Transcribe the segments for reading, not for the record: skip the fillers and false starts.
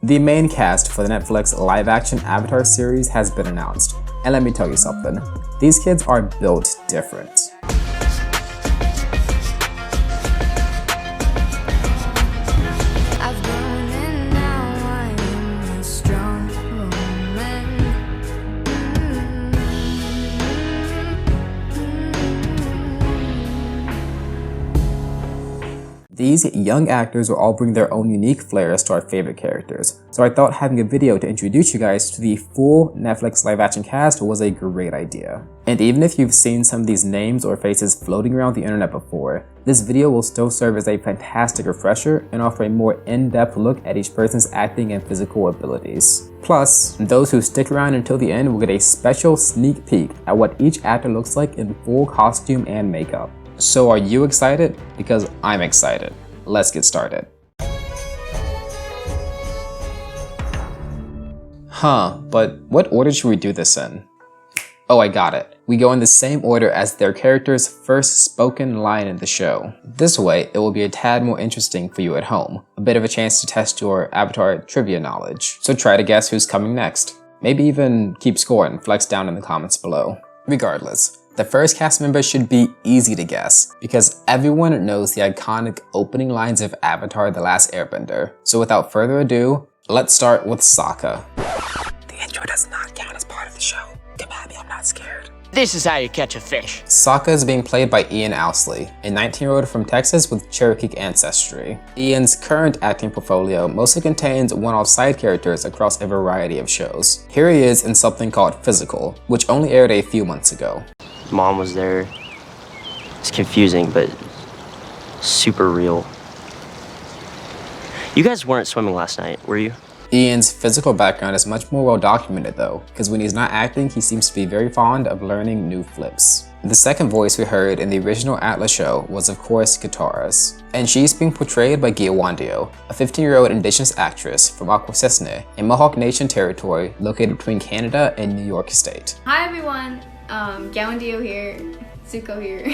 The main cast for the Netflix live-action Avatar series has been announced, and let me tell you something, these kids are built different. These young actors will all bring their own unique flares to our favorite characters, so I thought having a video to introduce you guys to the full Netflix live-action cast was a great idea. And even if you've seen some of these names or faces floating around the internet before, this video will still serve as a fantastic refresher and offer a more in-depth look at each person's acting and physical abilities. Plus, those who stick around until the end will get a special sneak peek at what each actor looks like in full costume and makeup. So are you excited? Because I'm excited. Let's get started. But what order should we do this in? Oh, I got it. We go in the same order as their character's first spoken line in the show. This way, it will be a tad more interesting for you at home. A bit of a chance to test your Avatar trivia knowledge. So try to guess who's coming next. Maybe even keep score and flex down in the comments below. Regardless, the first cast member should be easy to guess because everyone knows the iconic opening lines of Avatar: The Last Airbender. So without further ado, let's start with Sokka. The intro does not count as part of the show. Come at me, I'm not scared. This is how you catch a fish. Sokka is being played by Ian Owsley, a 19-year-old from Texas with Cherokee ancestry. Ian's current acting portfolio mostly contains one-off side characters across a variety of shows. Here he is in something called Physical, which only aired a few months ago. Mom was there. It's confusing, but super real. You guys weren't swimming last night, were you? Ian's physical background is much more well documented though, because when he's not acting, he seems to be very fond of learning new flips. The second voice we heard in the original Atlas show was of course Katara's, and she's being portrayed by Gia Wandio, a 15-year-old indigenous actress from Akwesasne, a Mohawk Nation territory located between Canada and New York State. Hi everyone, Gawandio here, Zuko here.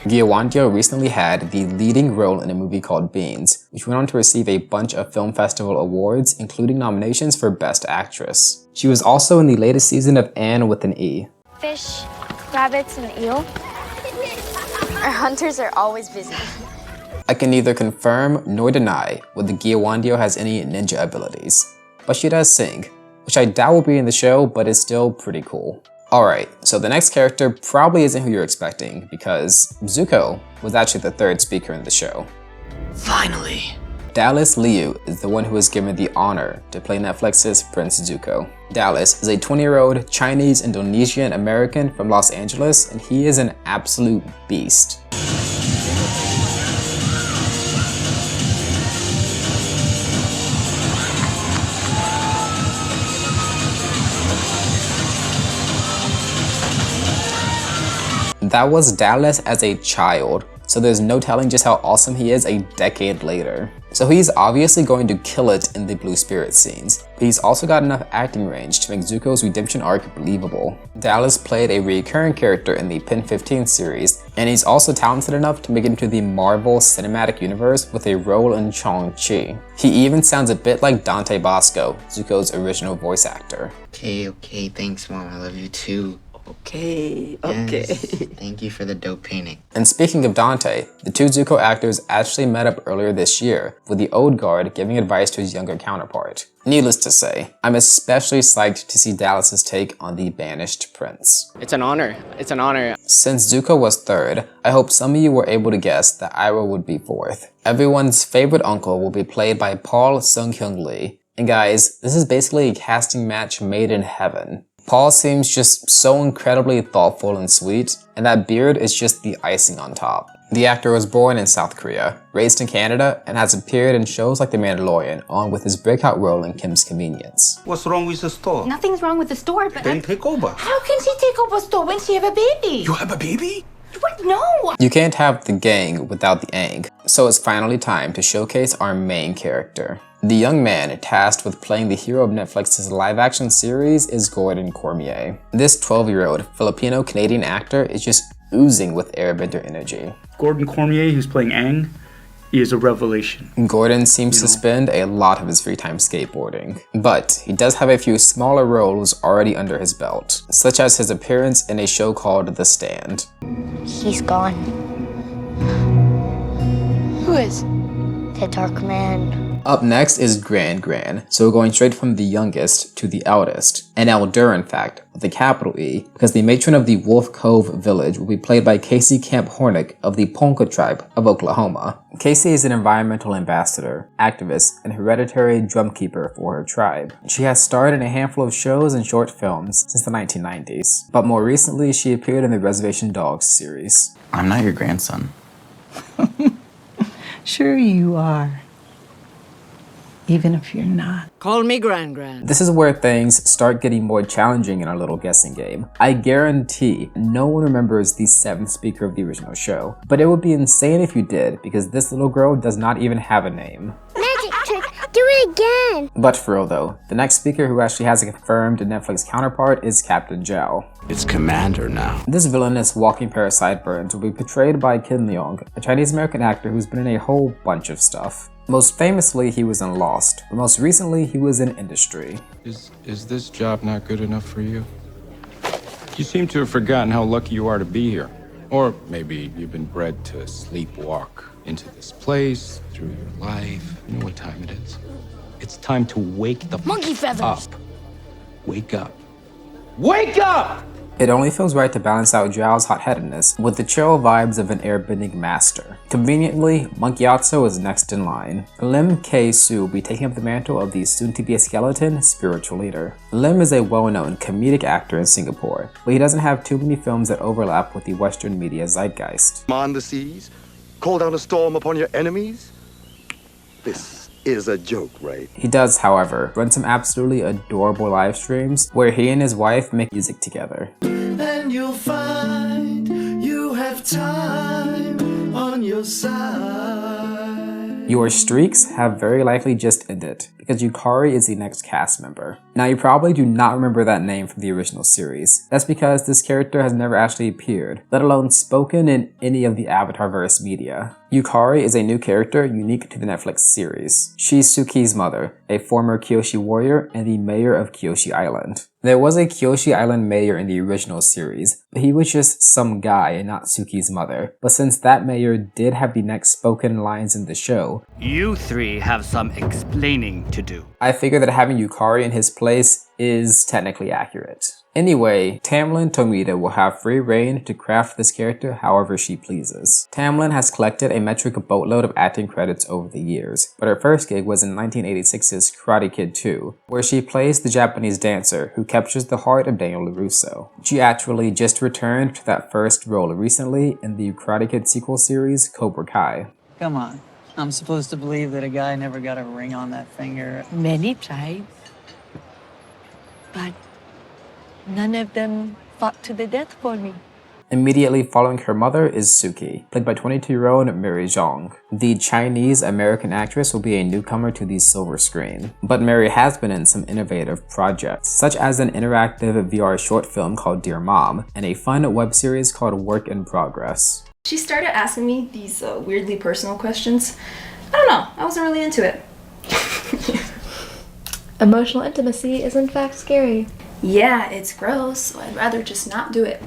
Gia Wandio recently had the leading role in a movie called Beans, which went on to receive a bunch of film festival awards, including nominations for Best Actress. She was also in the latest season of Anne with an E. Fish, rabbits, and eel. Our hunters are always busy. I can neither confirm nor deny whether Gia Wandio has any ninja abilities, but she does sing, which I doubt will be in the show, but is still pretty cool. Alright, so the next character probably isn't who you're expecting, because Zuko was actually the third speaker in the show. Finally. Dallas Liu is the one who was given the honor to play Netflix's Prince Zuko. Dallas is a 20-year-old Chinese-Indonesian American from Los Angeles, and he is an absolute beast. That was Dallas as a child, so there's no telling just how awesome he is a decade later. So he's obviously going to kill it in the Blue Spirit scenes, but he's also got enough acting range to make Zuko's redemption arc believable. Dallas played a recurring character in the Pen 15 series, and he's also talented enough to make it into the Marvel Cinematic Universe with a role in Shang-Chi. He even sounds a bit like Dante Bosco, Zuko's original voice actor. Okay, thanks Mom, I love you too. Okay. Yes, thank you for the dope painting. And speaking of Dante, the two Zuko actors actually met up earlier this year, with the old guard giving advice to his younger counterpart. Needless to say, I'm especially psyched to see Dallas's take on the Banished Prince. It's an honor. It's an honor. Since Zuko was third, I hope some of you were able to guess that Iroh would be fourth. Everyone's favorite uncle will be played by Paul Sung-hyun Lee. And guys, this is basically a casting match made in heaven. Paul seems just so incredibly thoughtful and sweet, and that beard is just the icing on top. The actor was born in South Korea, raised in Canada, and has appeared in shows like The Mandalorian, along with his breakout role in Kim's Convenience. What's wrong with the store? Nothing's wrong with the store, but Then take over. how can she take over a store when she have a baby? You have a baby? What? No! You can't have the gang without the ang, so it's finally time to showcase our main character. The young man tasked with playing the hero of Netflix's live-action series is Gordon Cormier. This 12-year-old Filipino-Canadian actor is just oozing with airbender energy. Gordon Cormier, who's playing Aang, is a revelation. Gordon seems to spend a lot of his free time skateboarding, but he does have a few smaller roles already under his belt, such as his appearance in a show called The Stand. He's gone. Who is? The Dark Man. Up next is Gran Gran, so we're going straight from the youngest to the eldest, an elder in fact, with a capital E, because the matron of the Wolf Cove village will be played by Casey Camp Hornick of the Ponca tribe of Oklahoma. Casey is an environmental ambassador, activist, and hereditary drumkeeper for her tribe. She has starred in a handful of shows and short films since the 1990s, but more recently she appeared in the Reservation Dogs series. I'm not your grandson. Sure you are. Even if you're not. Call me Gran Gran. This is where things start getting more challenging in our little guessing game. I guarantee no one remembers the 7th speaker of the original show, but it would be insane if you did, because this little girl does not even have a name. Magic trick! Do it again! But for real though, the next speaker who actually has a confirmed Netflix counterpart is Captain Zhao. It's Commander now. This villainous walking pair of sideburns will be portrayed by Ken Leung, a Chinese-American actor who's been in a whole bunch of stuff. Most famously, he was in Lost, but most recently, he was in Industry. Is this job not good enough for you? You seem to have forgotten how lucky you are to be here. Or maybe you've been bred to sleepwalk into this place, through your life. You know what time it is. It's time to wake the Monkey feathers. up. Wake up. Wake up! It only feels right to balance out Zhao's hot-headedness with the chill vibes of an airbending master. Conveniently, Monk Gyatso is next in line. Lim K-Soo will be taking up the mantle of the soon-to-be a skeleton spiritual leader. Lim is a well-known comedic actor in Singapore, but he doesn't have too many films that overlap with the Western media zeitgeist. Command the seas, call down a storm upon your enemies. This is a joke, right? He does, however, run some absolutely adorable live streams where he and his wife make music together. And you'll find you have time on your side. Your streaks have very likely just ended, because Yukari is the next cast member. Now you probably do not remember that name from the original series. That's because this character has never actually appeared, let alone spoken in any of the Avatarverse media. Yukari is a new character unique to the Netflix series. She's Suki's mother, a former Kyoshi warrior and the mayor of Kyoshi Island. There was a Kyoshi Island mayor in the original series, but he was just some guy and not Suki's mother. But since that mayor did have the next spoken lines in the show, you three have some explaining to do. I figure that having Yukari in his place is technically accurate. Anyway, Tamlin Tomita will have free reign to craft this character however she pleases. Tamlin has collected a metric boatload of acting credits over the years, but her first gig was in 1986's Karate Kid 2, where she plays the Japanese dancer who captures the heart of Daniel LaRusso. She actually just returned to that first role recently in the Karate Kid sequel series Cobra Kai. Come on. I'm supposed to believe that a guy never got a ring on that finger. Many times. But none of them fought to the death for me. Immediately following her mother is Suki, played by 22-year-old Mary Zhang. The Chinese-American actress will be a newcomer to the silver screen, but Mary has been in some innovative projects, such as an interactive VR short film called Dear Mom, and a fun web series called Work in Progress. She started asking me these weirdly personal questions. I don't know, I wasn't really into it. Emotional intimacy is in fact scary. Yeah, it's gross, so I'd rather just not do it.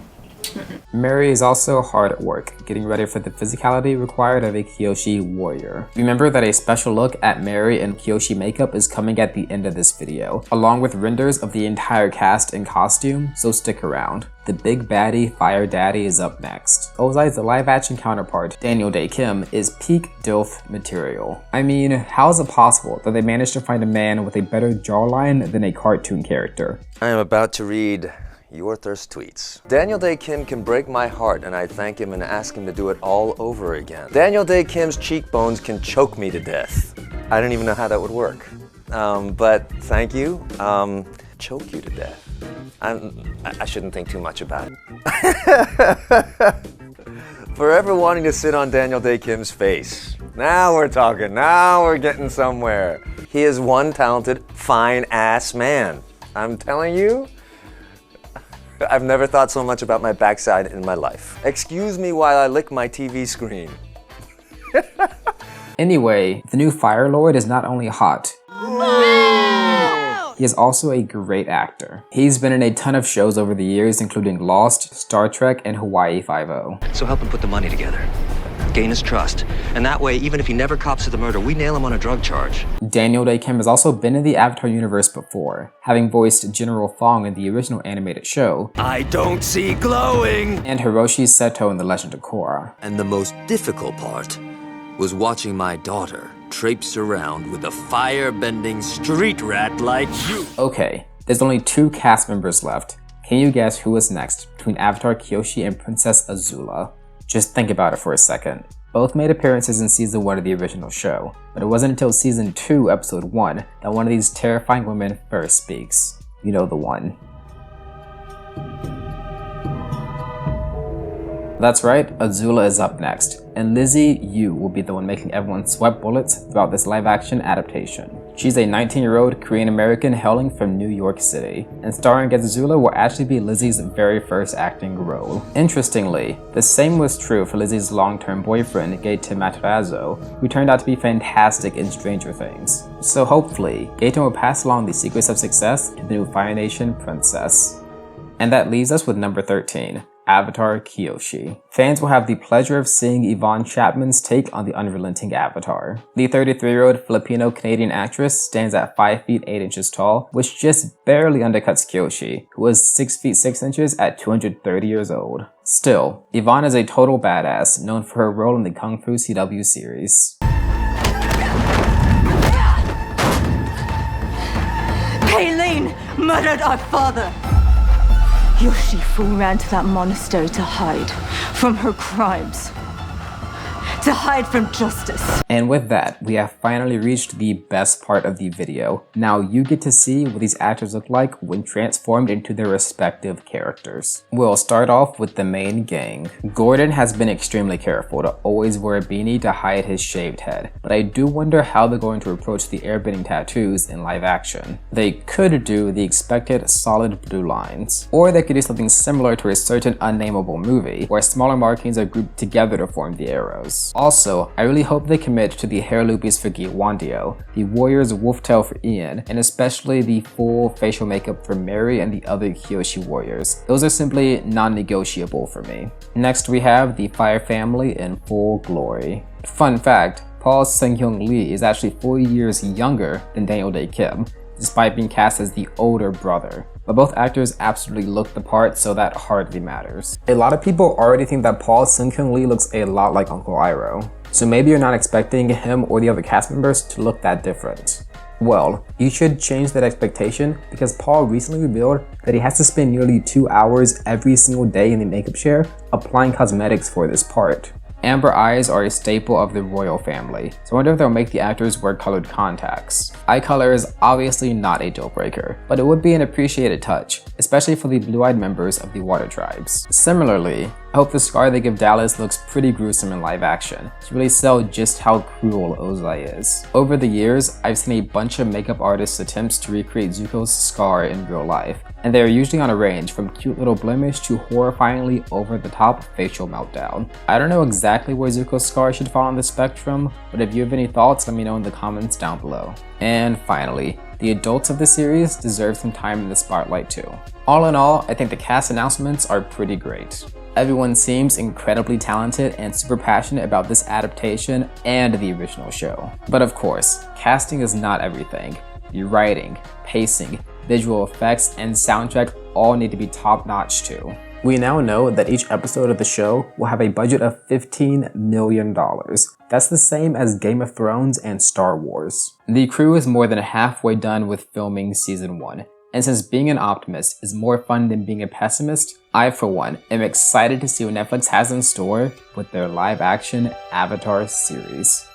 Mary is also hard at work, getting ready for the physicality required of a Kyoshi warrior. Remember that a special look at Mary in Kyoshi makeup is coming at the end of this video, along with renders of the entire cast in costume, so stick around. The big baddie Fire Daddy is up next. Ozai's live-action counterpart, Daniel Dae Kim, is peak DILF material. I mean, how is it possible that they managed to find a man with a better jawline than a cartoon character? I am about to read your thirst tweets. Daniel Dae Kim can break my heart, and I thank him and ask him to do it all over again. Daniel Dae Kim's cheekbones can choke me to death. I don't even know how that would work. But thank you. Choke you to death. I shouldn't think too much about it. Forever wanting to sit on Daniel Dae Kim's face. Now we're talking. Now we're getting somewhere. He is one talented, fine-ass man. I'm telling you, I've never thought so much about my backside in my life. Excuse me while I lick my TV screen. Anyway, the new Fire Lord is not only hot, he is also a great actor. He's been in a ton of shows over the years, including Lost, Star Trek, and Hawaii Five-0. So help him put the money together. Gain his trust. And that way, even if he never cops to the murder, we nail him on a drug charge. Daniel Dae Kim has also been in the Avatar universe before, having voiced General Fong in the original animated show, I don't see glowing! and Hiroshi Seto in The Legend of Korra. And the most difficult part was watching my daughter traipse around with a fire-bending street rat like you. Okay, there's only 2 cast members left. Can you guess who is next between Avatar Kyoshi and Princess Azula? Just think about it for a second. Both made appearances in season 1 of the original show, but it wasn't until season 2, episode 1, that one of these terrifying women first speaks. You know the one. That's right, Azula is up next, and Lizzie Yu will be the one making everyone sweat bullets throughout this live-action adaptation. She's a 19-year-old Korean-American hailing from New York City, and starring as Azula will actually be Lizzie's very first acting role. Interestingly, the same was true for Lizzie's long-term boyfriend, Gaten Matarazzo, who turned out to be fantastic in Stranger Things. So hopefully, Gaten will pass along the secrets of success to the new Fire Nation princess. And that leaves us with number 13. Avatar Kyoshi. Fans will have the pleasure of seeing Yvonne Chapman's take on the unrelenting Avatar. The 33-year-old Filipino-Canadian actress stands at 5 feet 8 inches tall, which just barely undercuts Kyoshi, who was 6 feet 6 inches at 230 years old. Still, Yvonne is a total badass, known for her role in the Kung Fu CW series. Paylene murdered our father. Your Shifu ran to that monastery to hide from her crimes. To hide from justice. And with that, we have finally reached the best part of the video. Now you get to see what these actors look like when transformed into their respective characters. We'll start off with the main gang. Gordon has been extremely careful to always wear a beanie to hide his shaved head, but I do wonder how they're going to approach the airbending tattoos in live action. They could do the expected solid blue lines, or they could do something similar to a certain unnameable movie, where smaller markings are grouped together to form the arrows. Also, I really hope they commit to the hair loopies for Gwandio, the warrior's wolftail for Ian, and especially the full facial makeup for Mary and the other Kyoshi warriors. Those are simply non-negotiable for me. Next we have the Fire family in full glory. Fun fact, Paul Seung-hyun Lee is actually 4 years younger than Daniel Dae Kim, despite being cast as the older brother. But both actors absolutely look the part, so that hardly matters. A lot of people already think that Paul Seung-hyun Lee looks a lot like Uncle Iroh, so maybe you're not expecting him or the other cast members to look that different. Well, you should change that expectation because Paul recently revealed that he has to spend nearly 2 hours every single day in the makeup chair applying cosmetics for this part. Amber eyes are a staple of the royal family, so I wonder if they'll make the actors wear colored contacts. Eye color is obviously not a deal breaker, but it would be an appreciated touch, especially for the blue-eyed members of the water tribes. Similarly, I hope the scar they give Dallas looks pretty gruesome in live action to really sell just how cruel Ozai is. Over the years, I've seen a bunch of makeup artists' attempts to recreate Zuko's scar in real life, and they are usually on a range from cute little blemish to horrifyingly over-the-top facial meltdown. I don't know exactly where Zuko's scar should fall on the spectrum, but if you have any thoughts, let me know in the comments down below. And finally, the adults of the series deserve some time in the spotlight too. All in all, I think the cast announcements are pretty great. Everyone seems incredibly talented and super passionate about this adaptation and the original show. But of course, casting is not everything. The writing, pacing, visual effects, and soundtrack all need to be top-notch too. We now know that each episode of the show will have a budget of $15 million. That's the same as Game of Thrones and Star Wars. The crew is more than halfway done with filming season 1. And since being an optimist is more fun than being a pessimist, I, for one, am excited to see what Netflix has in store with their live-action Avatar series.